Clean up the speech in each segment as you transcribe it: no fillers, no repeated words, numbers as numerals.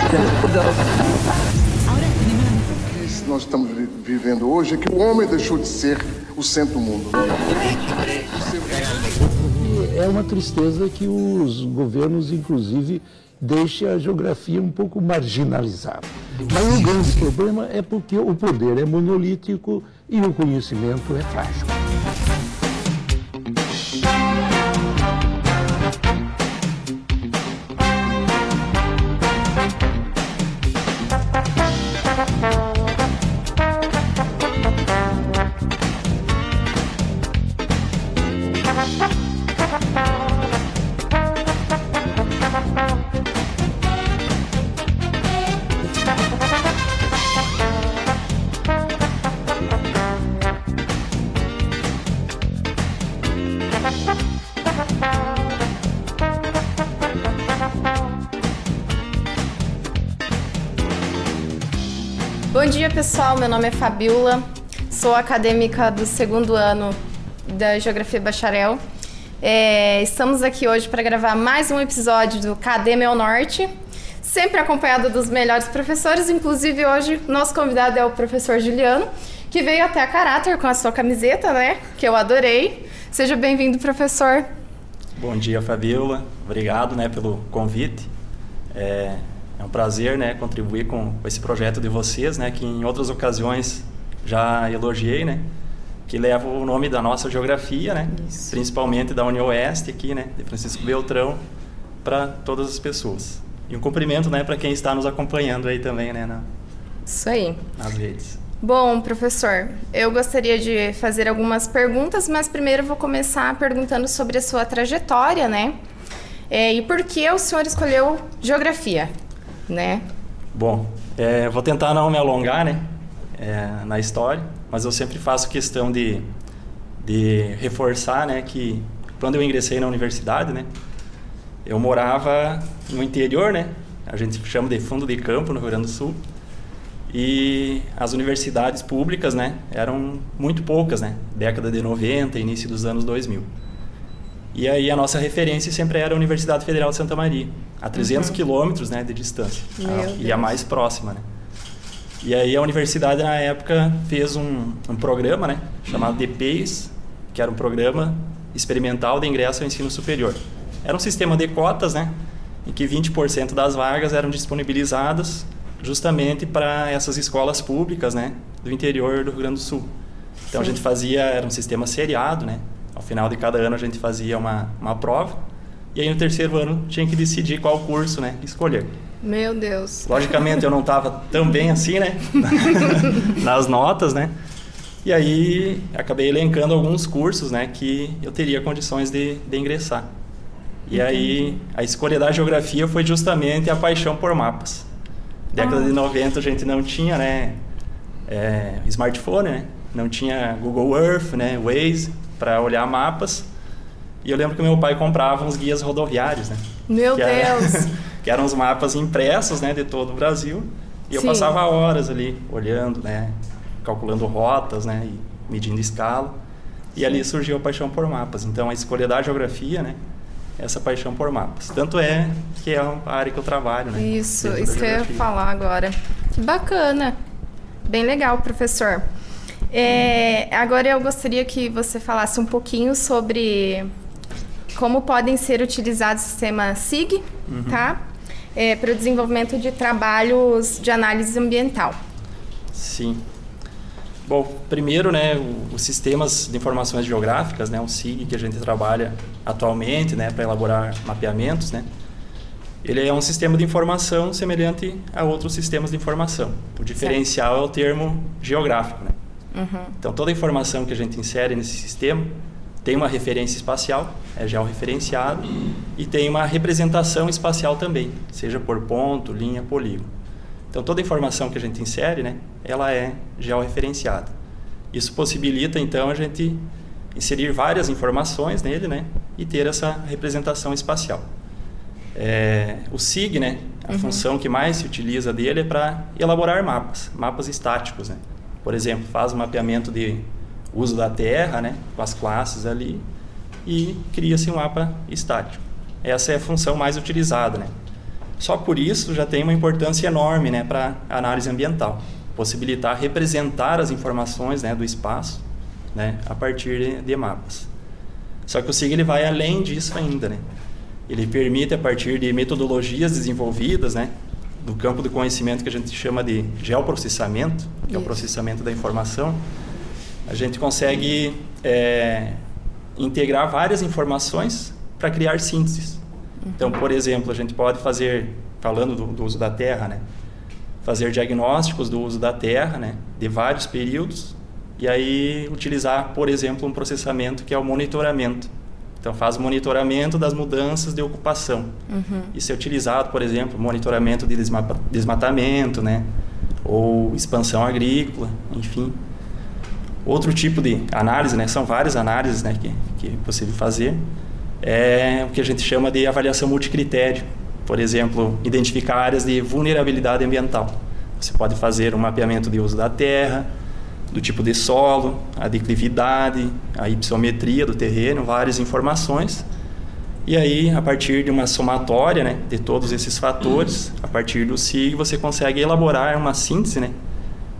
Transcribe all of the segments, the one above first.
O que nós estamos vivendo hoje é que o homem deixou de ser o centro do mundo. É uma tristeza que os governos, inclusive, deixem a geografia um pouco marginalizada. Mas o grande problema é porque o poder é monolítico e o conhecimento é frágil. Bom dia, pessoal. Meu nome é Fabiola, sou acadêmica do 2º ano da Geografia Bacharel. Estamos aqui hoje para gravar mais um episódio do KD Meu Norte, sempre acompanhado dos melhores professores. Inclusive, hoje, nosso convidado é o professor Juliano, que veio até a caráter com a sua camiseta, né? Que eu adorei. Seja bem-vindo, professor. Bom dia, Fabiola. Obrigado, né, pelo convite. É um prazer, né, contribuir com esse projeto de vocês, né, que em outras ocasiões já elogiei, né, que leva o nome da nossa geografia, né, principalmente da União Oeste aqui, né, de Francisco Beltrão, para todas as pessoas. E um cumprimento, né, para quem está nos acompanhando aí também, né, Isso aí. Nas redes. Bom, professor, eu gostaria de fazer algumas perguntas, mas primeiro eu vou começar perguntando sobre a sua trajetória, né, e por que o senhor escolheu geografia? Né? Bom, vou tentar não me alongar, né, na história, mas eu sempre faço questão de reforçar, né, que quando eu ingressei na universidade, né, eu morava no interior, né, a gente chama de fundo de campo no Rio Grande do Sul, e as universidades públicas, né, eram muito poucas, né, década de 90, início dos anos 2000. E aí a nossa referência sempre era a Universidade Federal de Santa Maria, a 300 quilômetros, né, de distância, e a mais próxima, né. E aí a universidade na época fez um programa, né, chamado DPES, que era um programa experimental de ingresso ao ensino superior. Era um sistema de cotas, né, em que 20% das vagas eram disponibilizadas justamente para essas escolas públicas, né, do interior do Rio Grande do Sul. Então a gente fazia, era um sistema seriado, né. Ao final de cada ano a gente fazia uma prova e aí no 3º ano tinha que decidir qual curso, né, escolher. Meu Deus. Logicamente eu não estava tão bem assim, né, nas notas, né, e aí acabei elencando alguns cursos, né, que eu teria condições de ingressar. E aí a escolha da geografia foi justamente a paixão por mapas. Década de 90 a gente não tinha, né, smartphone, né, não tinha Google Earth, né, Waze, para olhar mapas, e eu lembro que meu pai comprava uns guias rodoviários, né? Meu Deus! Que eram os mapas impressos, né, de todo o Brasil, e eu passava horas ali olhando, né, calculando rotas, né, e medindo escala, e ali surgiu a paixão por mapas. Então a escolha da geografia, né, essa paixão por mapas. Tanto é que é a área que eu trabalho, né? Isso que eu ia falar agora. Que bacana! Bem legal, professor. Agora eu gostaria que você falasse um pouquinho sobre como podem ser utilizados o sistema SIG, tá? Para o desenvolvimento de trabalhos de análise ambiental. Sim. Bom, primeiro, né, os sistemas de informações geográficas, né, o SIG que a gente trabalha atualmente, né, para elaborar mapeamentos, né, ele é um sistema de informação semelhante a outros sistemas de informação. O diferencial é o termo geográfico, né? Então, toda a informação que a gente insere nesse sistema tem uma referência espacial, é georreferenciado, e tem uma representação espacial também, seja por ponto, linha, polígono. Então, toda a informação que a gente insere, né, ela é georreferenciada. Isso possibilita, então, a gente inserir várias informações nele, né, e ter essa representação espacial. O SIG, né, a função que mais se utiliza dele é para elaborar mapas estáticos, né. Por exemplo, faz um mapeamento de uso da terra, né, com as classes ali, e cria-se um mapa estático. Essa é a função mais utilizada, né. Só por isso já tem uma importância enorme, né, para a análise ambiental, possibilitar representar as informações, né, do espaço, né, a partir de mapas. Só que o SIG ele vai além disso ainda, né? Ele permite, a partir de metodologias desenvolvidas, né, do campo do conhecimento que a gente chama de geoprocessamento, que é o processamento da informação, a gente consegue integrar várias informações para criar sínteses. Então, por exemplo, a gente pode fazer, falando do uso da terra, né, fazer diagnósticos do uso da terra, né, de vários períodos, e aí utilizar, por exemplo, um processamento que é o monitoramento. Então, faz monitoramento das mudanças de ocupação. Isso é utilizado, por exemplo, monitoramento de desmatamento, né, ou expansão agrícola, enfim. Outro tipo de análise, né, são várias análises, né, que é possível fazer, é o que a gente chama de avaliação multicritério. Por exemplo, identificar áreas de vulnerabilidade ambiental. Você pode fazer um mapeamento de uso da terra, do tipo de solo, a declividade, a hipsometria do terreno, várias informações. E aí, a partir de uma somatória, né, de todos esses fatores, a partir do SIG, você consegue elaborar uma síntese, né,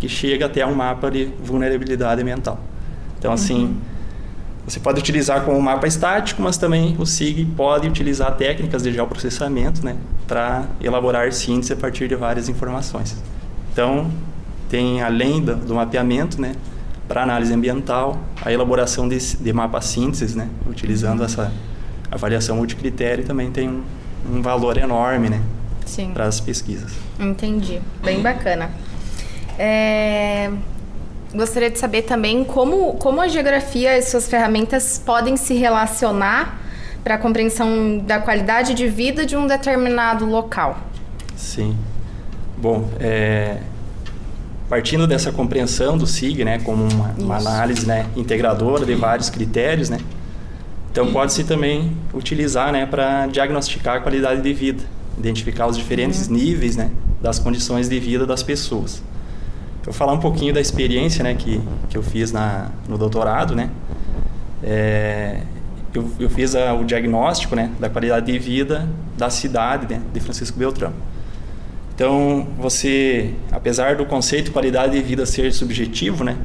que chega até um mapa de vulnerabilidade ambiental. Então, assim, você pode utilizar como um mapa estático, mas também o SIG pode utilizar técnicas de geoprocessamento, né, para elaborar síntese a partir de várias informações. Então, tem, além do mapeamento, né, para análise ambiental, a elaboração de mapas síntese, né, utilizando essa avaliação multicritério, também tem um valor enorme, né, para as pesquisas. Entendi. Bem bacana. Gostaria de saber também como a geografia e suas ferramentas podem se relacionar para a compreensão da qualidade de vida de um determinado local. Sim. Bom, partindo dessa compreensão do SIG, né, como uma análise, né, integradora de vários critérios, né, então pode-se também utilizar, né, para diagnosticar a qualidade de vida, identificar os diferentes níveis, né, das condições de vida das pessoas. Eu vou falar um pouquinho da experiência, né, que eu fiz no doutorado, né. Eu fiz o diagnóstico, né, da qualidade de vida da cidade, né, de Francisco Beltrão. Então, você, apesar do conceito de qualidade de vida ser subjetivo, né,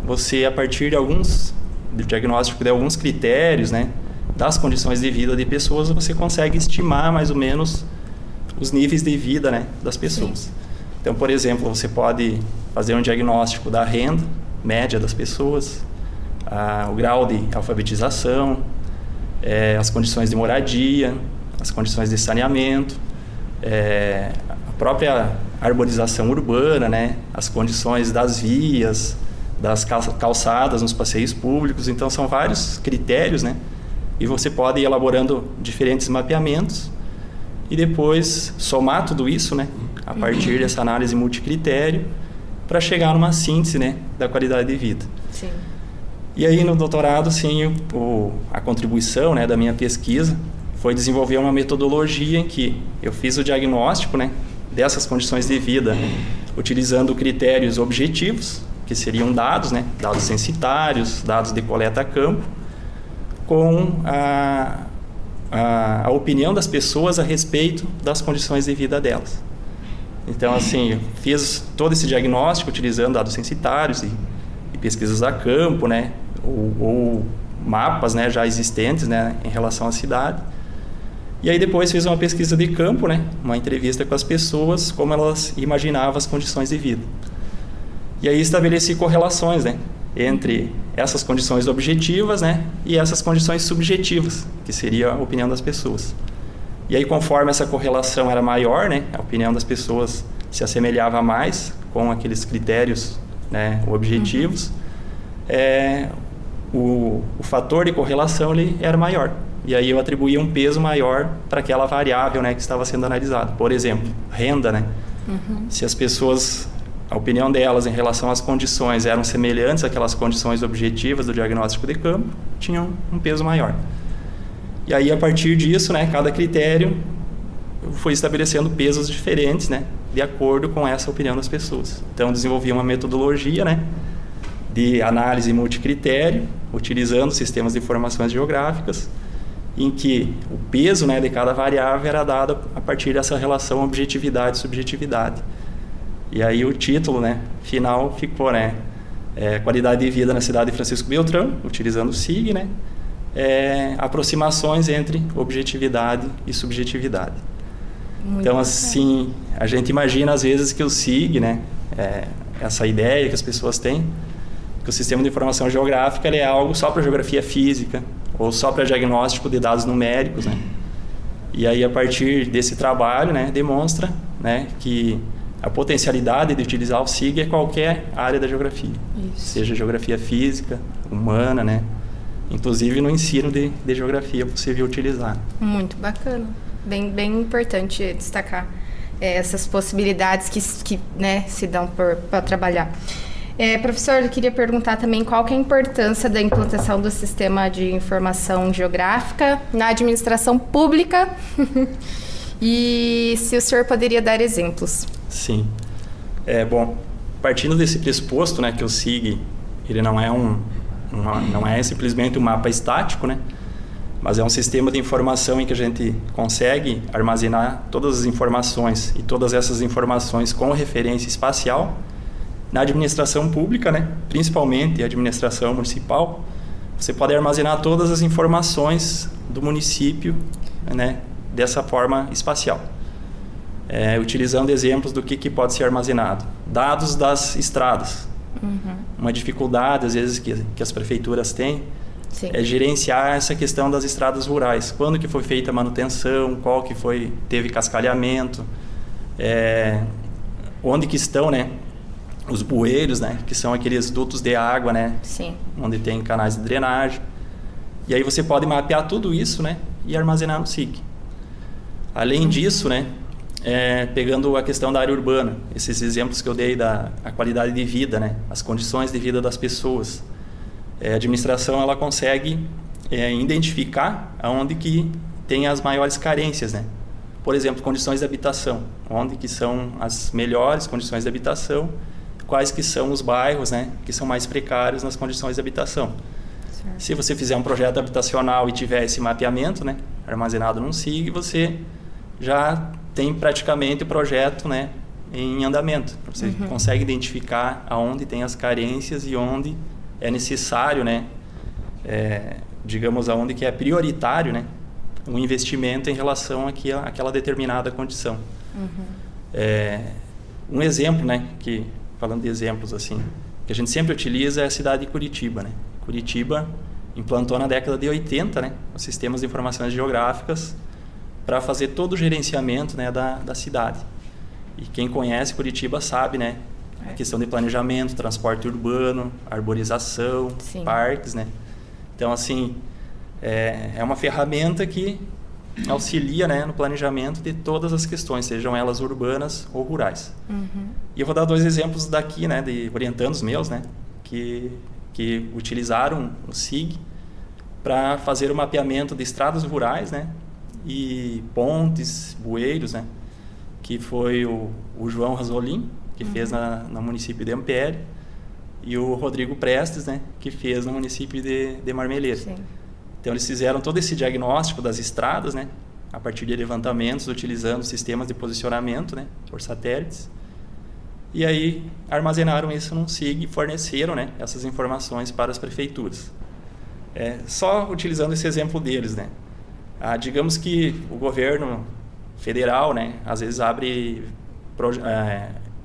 você, a partir do diagnóstico de alguns critérios, né, das condições de vida de pessoas, você consegue estimar mais ou menos os níveis de vida, né, das pessoas. Sim. Então, por exemplo, você pode fazer um diagnóstico da renda média das pessoas, o grau de alfabetização, as condições de moradia, as condições de saneamento, a própria arborização urbana, né, as condições das vias, das calçadas nos passeios públicos. Então, são vários critérios, né, e você pode ir elaborando diferentes mapeamentos e depois somar tudo isso, né, a partir dessa análise multicritério, para chegar numa síntese, né, da qualidade de vida. Sim. E aí, no doutorado, sim, a contribuição, né, da minha pesquisa foi desenvolver uma metodologia em que eu fiz o diagnóstico, né, dessas condições de vida, utilizando critérios objetivos, que seriam dados, né, dados censitários, dados de coleta a campo, com a opinião das pessoas a respeito das condições de vida delas. Então, assim, eu fiz todo esse diagnóstico utilizando dados censitários e pesquisas a campo, né, ou mapas, né, já existentes, né, em relação à cidade. E aí depois fiz uma pesquisa de campo, né, uma entrevista com as pessoas, como elas imaginavam as condições de vida. E aí estabeleci correlações, né, entre essas condições objetivas, né, e essas condições subjetivas, que seria a opinião das pessoas. E aí, conforme essa correlação era maior, né, a opinião das pessoas se assemelhava mais com aqueles critérios, né, objetivos, o fator de correlação ele era maior. E aí eu atribuía um peso maior para aquela variável, né, que estava sendo analisada. Por exemplo, renda, né? Se as pessoas, a opinião delas em relação às condições eram semelhantes àquelas condições objetivas do diagnóstico de campo, tinham um peso maior. E aí, a partir disso, né, cada critério foi estabelecendo pesos diferentes, né, de acordo com essa opinião das pessoas. Então, desenvolvi uma metodologia, né, de análise multicritério, utilizando sistemas de informações geográficas, em que o peso, né, de cada variável era dado a partir dessa relação objetividade e subjetividade. E aí o título, né, final ficou, né, qualidade de vida na cidade de Francisco Beltrão, utilizando o SIG, né, aproximações entre objetividade e subjetividade. Muito então, bacana. assim, a gente imagina às vezes que o SIG, né, essa ideia que as pessoas têm, que o Sistema de Informação Geográfica ele é algo só para geografia física ou só para diagnóstico de dados numéricos, né? E aí, a partir desse trabalho, né, demonstra, né, que a potencialidade de utilizar o SIG é qualquer área da geografia. Isso. Seja geografia física, humana, né? Inclusive no ensino de geografia é possível utilizar. Muito bacana. Bem importante destacar essas possibilidades que né, se dão para trabalhar. Professor, eu queria perguntar também qual que é a importância da implantação do Sistema de Informação Geográfica na administração pública e se o senhor poderia dar exemplos. Sim. Bom, partindo desse pressuposto, né, que o SIG ele não é simplesmente um mapa estático, né, mas é um sistema de informação em que a gente consegue armazenar todas as informações e todas essas informações com referência espacial. Na administração pública, né, principalmente a administração municipal, você pode armazenar todas as informações do município, né, dessa forma espacial. Utilizando exemplos do que pode ser armazenado. Dados das estradas. Uma dificuldade, às vezes, que as prefeituras têm, Sim. é gerenciar essa questão das estradas rurais. Quando que foi feita a manutenção, qual que teve cascalhamento, onde que estão, né, os bueiros, né, que são aqueles dutos de água, né, Sim. onde tem canais de drenagem. E aí você pode mapear tudo isso, né, e armazenar no SIG. Além disso, né, pegando a questão da área urbana, esses exemplos que eu dei a qualidade de vida, né, as condições de vida das pessoas, a administração ela consegue identificar aonde que tem as maiores carências, né. Por exemplo, condições de habitação, onde que são as melhores condições de habitação, quais que são os bairros, né, que são mais precários nas condições de habitação. Certo. Se você fizer um projeto habitacional e tiver esse mapeamento, né, armazenado num SIG, você já tem praticamente o projeto, né, em andamento. Você consegue identificar aonde tem as carências e onde é necessário, né, digamos, aonde que é prioritário, né, um investimento em relação àquela determinada condição. Um exemplo, né, falando de exemplos assim, que a gente sempre utiliza é a cidade de Curitiba, né? Curitiba implantou na década de 80, né, os sistemas de informações geográficas para fazer todo o gerenciamento, né, da cidade. E quem conhece Curitiba sabe, né, a questão de planejamento, transporte urbano, arborização, Sim. parques, né? Então, assim, é uma ferramenta que auxilia, né, no planejamento de todas as questões, sejam elas urbanas ou rurais. E eu vou dar 2 exemplos daqui, né, de orientandos meus, né, que utilizaram o SIG para fazer o mapeamento de estradas rurais, né, e pontes, bueiros, né, que foi o João Rasolin, que fez no município de Ampere, e o Rodrigo Prestes, né, que fez no município de Marmeleiro. Sim. Então, eles fizeram todo esse diagnóstico das estradas, né, a partir de levantamentos, utilizando sistemas de posicionamento, né, por satélites. E aí, armazenaram isso num SIG e forneceram, né, essas informações para as prefeituras. Só utilizando esse exemplo deles, né. Digamos que o governo federal, né, às vezes abre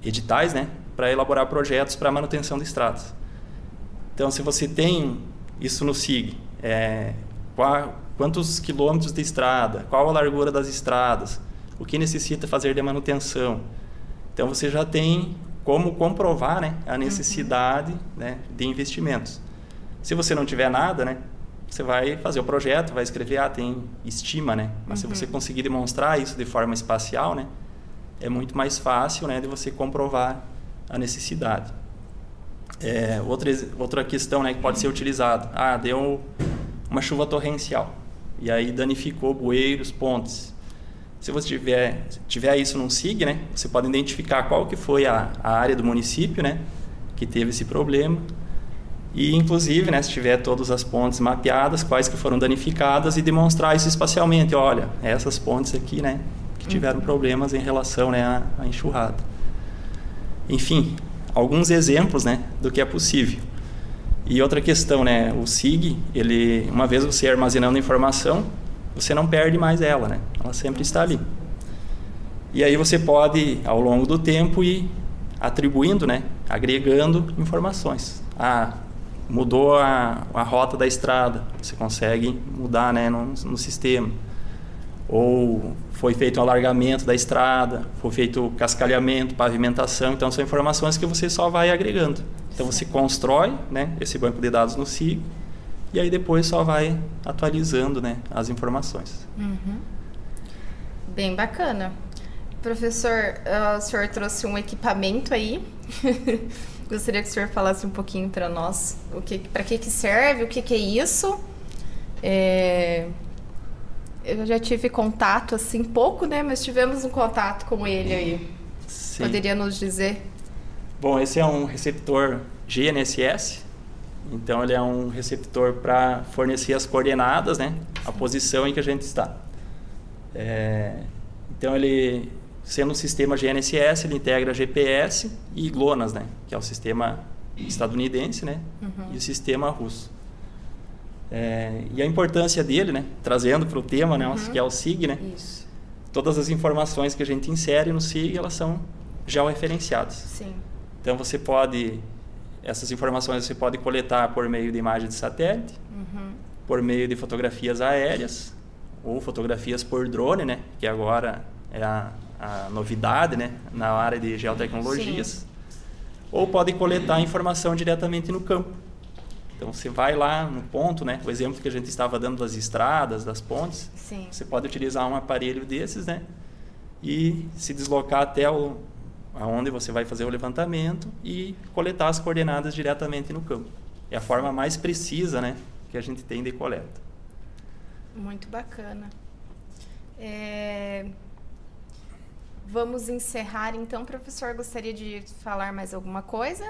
editais, né, para elaborar projetos para manutenção de estradas. Então, se você tem isso no SIG, quantos quilômetros de estrada, qual a largura das estradas, o que necessita fazer de manutenção. Então, você já tem como comprovar, né, a necessidade, né, de investimentos. Se você não tiver nada, né, você vai fazer o projeto, vai escrever, tem estima, né? Mas se você conseguir demonstrar isso de forma espacial, né, é muito mais fácil, né, de você comprovar a necessidade. Outra questão, né, que pode ser utilizado. Deu uma chuva torrencial e aí danificou bueiros, pontes. Se você tiver isso num SIG, né, você pode identificar qual que foi a área do município, né, que teve esse problema E, inclusive, né, se tiver todas as pontes mapeadas, quais que foram danificadas, e demonstrar isso espacialmente. Olha, essas pontes aqui, né, que tiveram problemas em relação, né, à enxurrada. Enfim, alguns exemplos, né, do que é possível. E outra questão, né, o SIG, ele, uma vez você armazenando informação, você não perde mais ela, né? Ela sempre está ali. E aí você pode, ao longo do tempo, ir atribuindo, né, agregando informações. Mudou a rota da estrada, você consegue mudar, né, no sistema. Ou foi feito um alargamento da estrada, foi feito cascalhamento, pavimentação. Então, são informações que você só vai agregando. Então, você constrói, né, esse banco de dados no SIG e aí depois só vai atualizando, né, as informações. Bem bacana. Professor, o senhor trouxe um equipamento aí. Gostaria que o senhor falasse um pouquinho para nós para que serve, o que é isso. Eu já tive contato, assim, pouco, né? Mas tivemos um contato com ele aí. Sim. Poderia nos dizer? Bom, esse é um receptor GNSS. Então, ele é um receptor para fornecer as coordenadas, né? A posição em que a gente está. Então, ele, sendo um sistema GNSS, ele integra GPS e GLONASS, né? Que é o sistema estadunidense, né? E o sistema russo. E a importância dele, né? Trazendo para o tema, né? Que é o SIG, né? Isso. Todas as informações que a gente insere no SIG, elas são georreferenciadas. Sim. Então, essas informações você pode coletar por meio de imagem de satélite, por meio de fotografias aéreas, ou fotografias por drone, né? Que agora é a novidade, né? Na área de geotecnologias. Sim. Ou pode coletar informação diretamente no campo. Então, você vai lá no ponto, né? O exemplo que a gente estava dando das estradas, das pontes. Sim. Você pode utilizar um aparelho desses, né? E se deslocar até aonde você vai fazer o levantamento e coletar as coordenadas diretamente no campo. É a forma mais precisa, né, que a gente tem de coleta. Muito bacana. Vamos encerrar, então, professor. Gostaria de falar mais alguma coisa?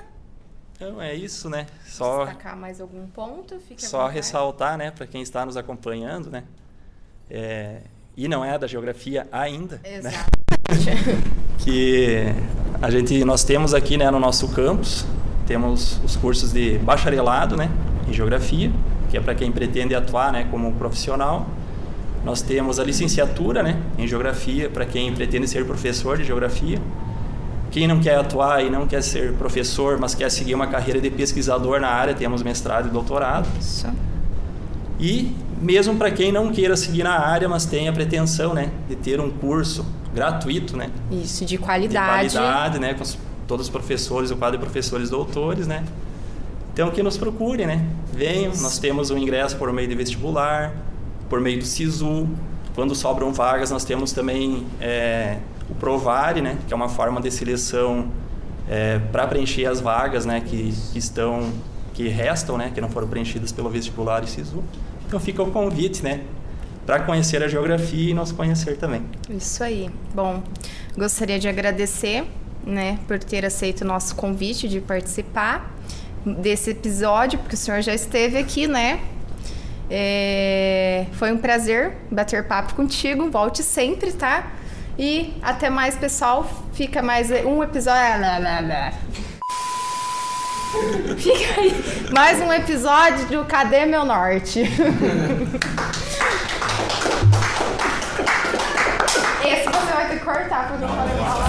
Então, é isso, né? Só destacar mais algum ponto? Fique à só vontade. Ressaltar, né, para quem está nos acompanhando, né? E não é da geografia ainda. Exato. Né? Que nós temos aqui, né, no nosso campus, temos os cursos de bacharelado, né, em geografia, que é para quem pretende atuar, né, como profissional. Nós temos a licenciatura, né, em geografia, para quem pretende ser professor de geografia. Quem não quer atuar e não quer ser professor, mas quer seguir uma carreira de pesquisador na área, temos mestrado e doutorado. Isso. E mesmo para quem não queira seguir na área, mas tem a pretensão, né, de ter um curso gratuito, né? Isso, de qualidade. De qualidade, né, com todos os professores, o quadro de professores doutores, né? Então, que nos procurem, né? Venham, nós temos um ingresso por meio de vestibular, por meio do SISU. Quando sobram vagas, nós temos também o Provari, né, que é uma forma de seleção para preencher as vagas, né, que restam, né, que não foram preenchidas pelo vestibular e SISU. Então fica o convite, né, para conhecer a geografia e nos conhecer também. Isso aí. Bom, gostaria de agradecer, né, por ter aceito o nosso convite de participar desse episódio, porque o senhor já esteve aqui, né? Foi um prazer bater papo contigo. Volte sempre, tá? E até mais, pessoal. Fica mais um episódio. Fica aí. Mais um episódio do Cadê Meu Norte? Esse você vai ter que cortar, porque eu falei mal.